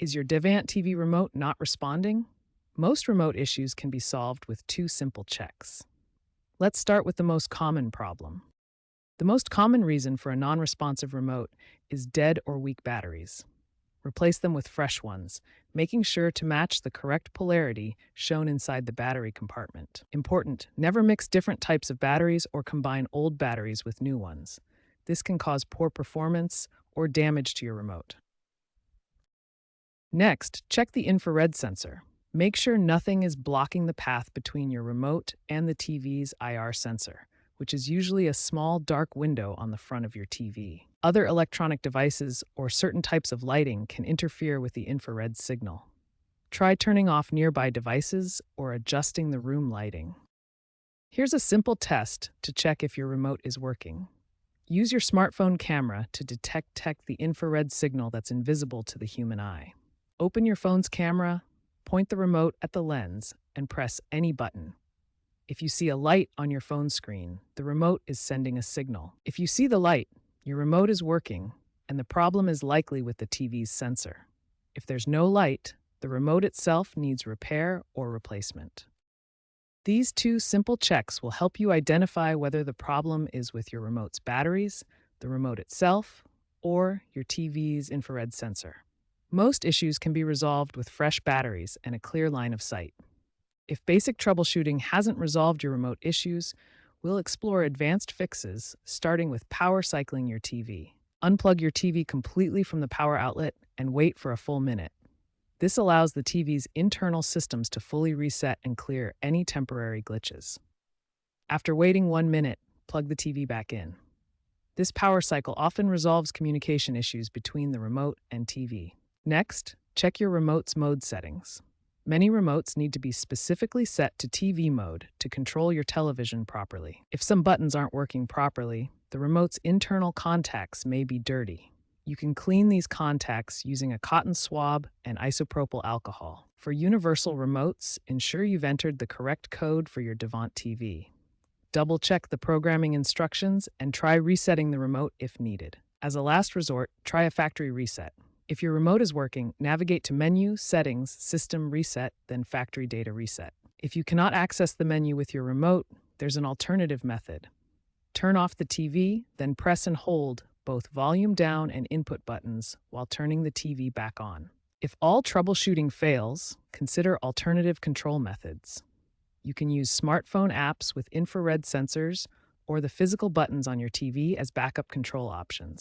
Is your Devant TV remote not responding? Most remote issues can be solved with two simple checks. Let's start with the most common problem. The most common reason for a non-responsive remote is dead or weak batteries. Replace them with fresh ones, making sure to match the correct polarity shown inside the battery compartment. Important, never mix different types of batteries or combine old batteries with new ones. This can cause poor performance or damage to your remote. Next, check the infrared sensor. Make sure nothing is blocking the path between your remote and the TV's IR sensor, which is usually a small dark window on the front of your TV. Other electronic devices or certain types of lighting can interfere with the infrared signal. Try turning off nearby devices or adjusting the room lighting. Here's a simple test to check if your remote is working. Use your smartphone camera to detect the infrared signal that's invisible to the human eye. Open your phone's camera, point the remote at the lens, and press any button. If you see a light on your phone screen, the remote is sending a signal. If you see the light, your remote is working, and the problem is likely with the TV's sensor. If there's no light, the remote itself needs repair or replacement. These two simple checks will help you identify whether the problem is with your remote's batteries, the remote itself, or your TV's infrared sensor. Most issues can be resolved with fresh batteries and a clear line of sight. If basic troubleshooting hasn't resolved your remote issues, we'll explore advanced fixes, starting with power cycling your TV. Unplug your TV completely from the power outlet and wait for a full minute. This allows the TV's internal systems to fully reset and clear any temporary glitches. After waiting 1 minute, plug the TV back in. This power cycle often resolves communication issues between the remote and TV. Next, check your remote's mode settings. Many remotes need to be specifically set to TV mode to control your television properly. If some buttons aren't working properly, the remote's internal contacts may be dirty. You can clean these contacts using a cotton swab and isopropyl alcohol. For universal remotes, ensure you've entered the correct code for your Devant TV. Double-check the programming instructions and try resetting the remote if needed. As a last resort, try a factory reset. If your remote is working, navigate to Menu, Settings, System Reset, then Factory Data Reset. If you cannot access the menu with your remote, there's an alternative method. Turn off the TV, then press and hold both volume down and input buttons while turning the TV back on. If all troubleshooting fails, consider alternative control methods. You can use smartphone apps with infrared sensors or the physical buttons on your TV as backup control options.